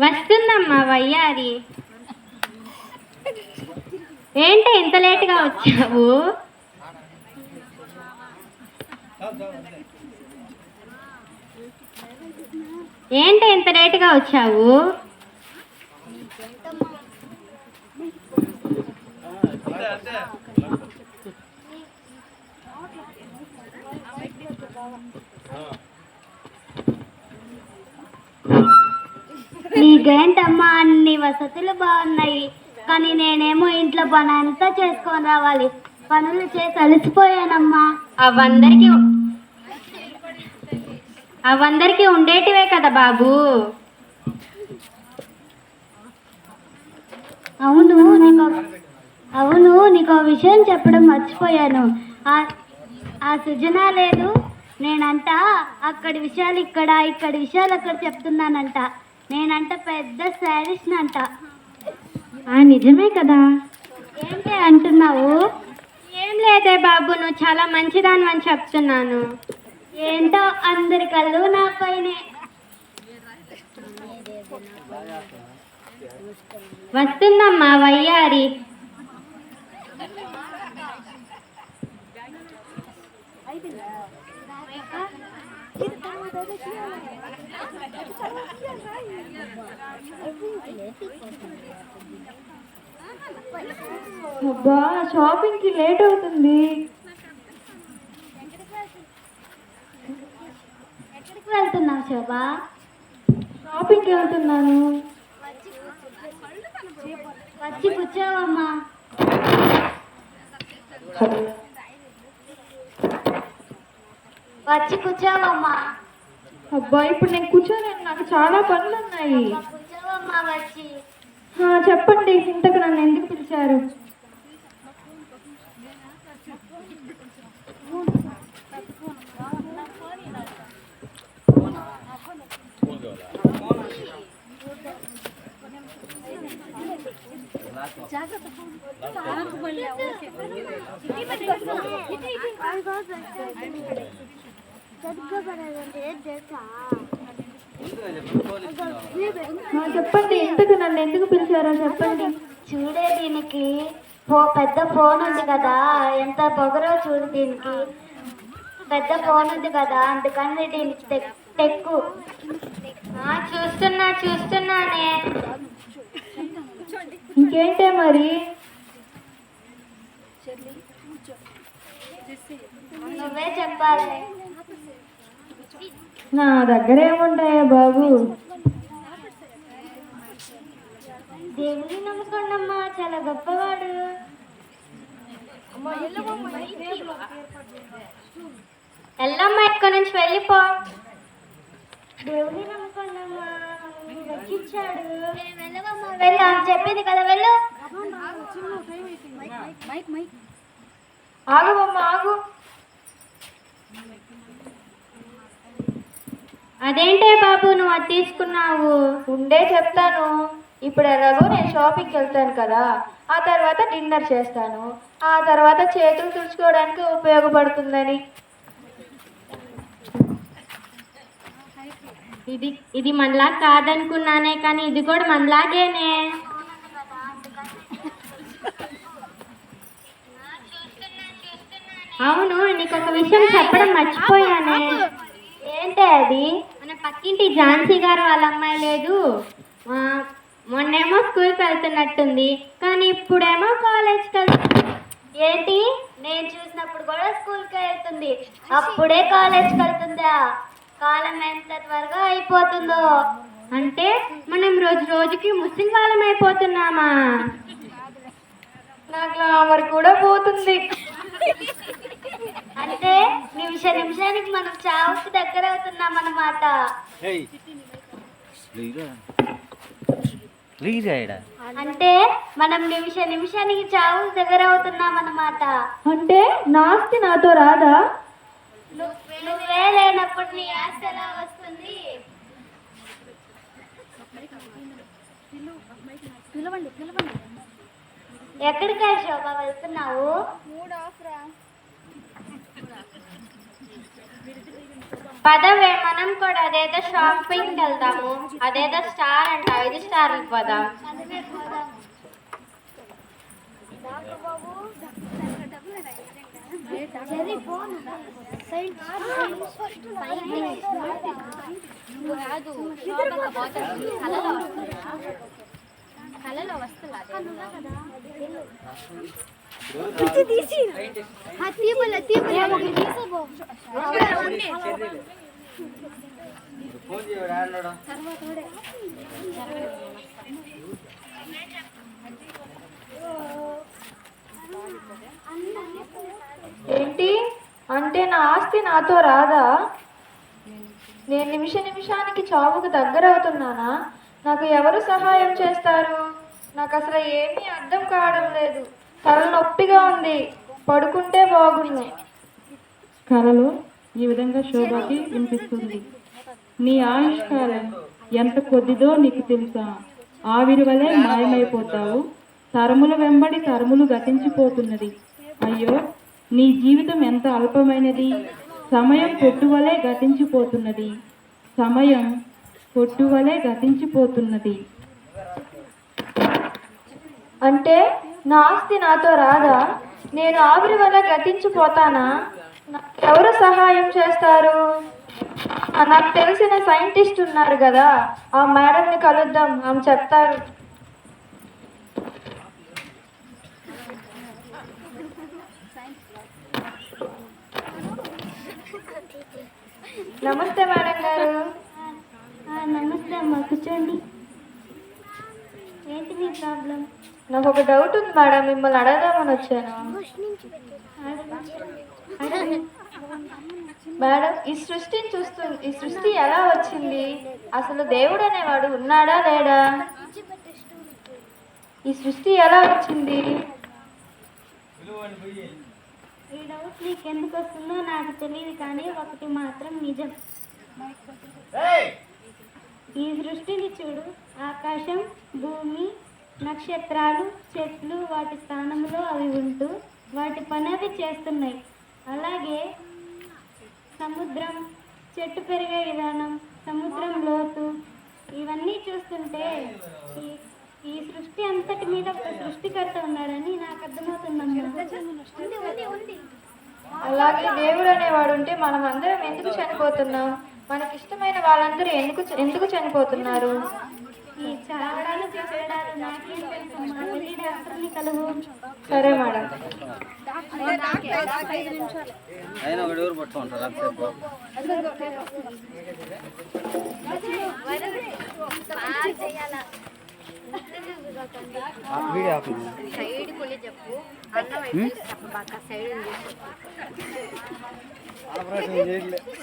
వస్తుందమ్మా వయ్యారి. ఏంటి ఇంత లేటుగా వచ్చావు? ఏంటి ఇంత లేటుగా వచ్చావు? నీకేంటమ్మా అన్ని వసతులు బాగున్నాయి, కానీ నేనేమో ఇంట్లో పని అంతా చేసుకొని రావాలి. పనులు చేసి అలసిపోయానమ్మా. అవందరికీ ఉండేటివే కదా బాబు. అవును నీకు విషయం చెప్పడం మర్చిపోయాను. ఆ సృజన లేదు, నేనంట అక్కడి విషయాలు ఇక్కడ, ఇక్కడి విషయాలు అక్కడ చెప్తున్నానంట. నేనంట పెద్ద శారీస్ని అంట. నిజమే కదా? ఏంటి అంటున్నావు? ఏం లేదే బాబు, నువ్వు చాలా మంచిదాని అని చెప్తున్నాను. ఏంటో అందరి కళ్ళు నా పైనే. వస్తుందమ్మా వయ్యారి. అబ్బా, షాపింగ్కి లేట్ అవుతుంది. ఎక్కడికి వెళ్తున్నావు శోభా? షాపింగ్కి వెళ్తున్నాను. వచ్చి కూర్చోవమ్మా. వచ్చి కూర్చోవమ్మా. అబ్బా, ఇప్పుడు నేను కూర్చోలేను, నాకు చాలా పనులు ఉన్నాయి. కూర్చోవమ్మా వచ్చి. చెప్పండి, ఇంతకు నన్ను ఎందుకు పిలిచారు? చెప్పండి, ఇంతకు నన్ను ఎందుకు పిలిచారో చెప్పండి. చూడే, దీనికి పెద్ద ఫోన్ ఉంది కదా, ఎంత పొగరో చూడు. దీనికి పెద్ద ఫోన్ ఉంది కదా, అందుకని దీనికి తెక్కు. చూస్తున్నానే. ఇంకేంటే మరి? నువ్వే చెప్పాలి. నా దగ్గర ఏముంటాయా బాబు? దేవుని నమ్ముకోండమ్మా, చాలా గొప్పవాడు. ఎల్లమ్మా, ఇక్కడి నుంచి వెళ్ళిపో. దేవుని నమ్ముకోండమ్మా, రక్షించాడు. వెళ్ళు అని చెప్పింది కదా, వెళ్ళు. ఆగవమ్మా, ఆగు. అదేంటే బాబు, నువ్వు అది తీసుకున్నావు? ఉండే చెప్తాను. ఇప్పుడు ఎలాగో నేను షాపింగ్కి వెళ్తాను కదా, ఆ తర్వాత డిన్నర్ చేస్తాను, ఆ తర్వాత చేతులు తుడుచుకోవడానికి ఉపయోగపడుతుందని. ఇది మనలా కాదనుకున్నానే, కానీ ఇది కూడా మనలాగేనే. అవును, నీకు ఒక విషయం చెప్పడం మర్చిపోయానే. ఏంటి అది? మన పక్కింటి ఝాన్సీ గారు వాళ్ళ అమ్మాయి లేదు, మొన్నేమో స్కూల్కి వెళ్తున్నట్టుంది, కానీ ఇప్పుడేమో కాలేజ్కి వెళ్తుంది. ఏంటి? నేను చూసినప్పుడు కూడా స్కూల్కి వెళ్తుంది, అప్పుడే కాలేజ్కి వెళ్తుందా? కాలం ఎంత త్వరగా అయిపోతుందో. అంటే మనం రోజు రోజుకి ముస్లిం కాలం అయిపోతున్నామా? నా గ్లామర్ కూడా పోతుంది. అంటే నిమిషానికి మనం చావుకి దగ్గర అవుతున్నాం అన్నమాట. అంటే మనం నిమిషానికి చావుకి దగ్గర అవుతున్నాం అన్నమాట. అంటే నాస్తి నాతో రాదా? నువ్వే లేనప్పుడు నీ ఆస్తి ఎలా వస్తుంది? ఎక్కడికా శోభ వెళ్తున్నావు? పదవే మనం కూడా అదేదో షాపింగ్కి వెళ్తాము. అదేదో స్టార్ అంట, 5 స్టార్లకు పదా. ఏంటి అంటే నా ఆస్తి నాతో రాదా? నేను నిమిషానికి చావుకు దగ్గరవుతున్నానా? నాకు ఎవరు సహాయం చేస్తారు? నాకు అసలు ఏమీ అర్థం కావడం లేదు. తలనొప్పిగా ఉంది, పడుకుంటే బాగుంది. కలలో ఈ విధంగా శోభకి వినిపిస్తుంది. నీ ఆయుష్కాలం ఎంత కొద్దిదో నీకు తెలుసా? ఆవిరి వలె మాయమైపోతావు. తరముల వెంబడి తరములు గతించిపోతున్నది. అయ్యో, నీ జీవితం ఎంత అల్పమైనది. సమయం పొట్టువలే గతించిపోతున్నది. సమయం పొట్టువలే గతించిపోతున్నది. అంటే నా ఆస్తి నాతో రాదా? నేను ఆవిరి వల్ల గతించిపోతానా? నాకు ఎవరు సహాయం చేస్తారు? నాకు తెలిసిన సైంటిస్ట్ ఉన్నారు కదా, ఆ మేడంని కలుద్దాం, ఆమె చెప్తారు. నమస్తే మేడం గారు. నమస్తే అమ్మా, కూర్చోండి. ఏంటి మీ ప్రాబ్లం? నాకు ఒక డౌట్ ఉంది మేడం, మిమ్మల్ని అడగదామని వచ్చాను. మేడం, ఈ సృష్టి ఎలా వచ్చింది? అసలు దేవుడు అనేవాడు ఉన్నాడా లేడా? ఈ సృష్టి ఎలా వచ్చింది? ఈ డౌట్ నీకు ఎందుకు వస్తుందో నాకు తెలియదు, కానీ ఒకటి మాత్రం నిజం. ఈ సృష్టిని చూడు. ఆకాశం, భూమి, నక్షత్రాలు, చెట్లు వాటి స్థానంలో అవి ఉంటూ వాటి పని అవి చేస్తున్నాయి. అలాగే సముద్రం, చెట్టు పెరిగే విధానం, సముద్రం లోతు, ఇవన్నీ చూస్తుంటే ఈ సృష్టి అంతటి మీద ఒక సృష్టికర్త ఉన్నాడని నాకు అర్థమవుతుందమ్మా. అలాగే దేవుడు అనేవాడు ఉంటే మనం అందరం ఎందుకు చనిపోతున్నాం? మనకి ఇష్టమైన వాళ్ళందరూ ఎందుకు చనిపోతున్నారు? ఈ చావడాలు చేసేడాలు నాకేం తెలుసమ్మా. వెళ్ళి డాక్టర్ని కలువు. సరే మేడం. అయినా ఒకటి ఊరు పట్టుకుంటారు అంతసేపు. వీడియో ఆపండి. సైడ్ కొన్ని చెప్పు అన్నం అయిపోయి బాగా సైడ్ ఆపరేషన్ చేయలే.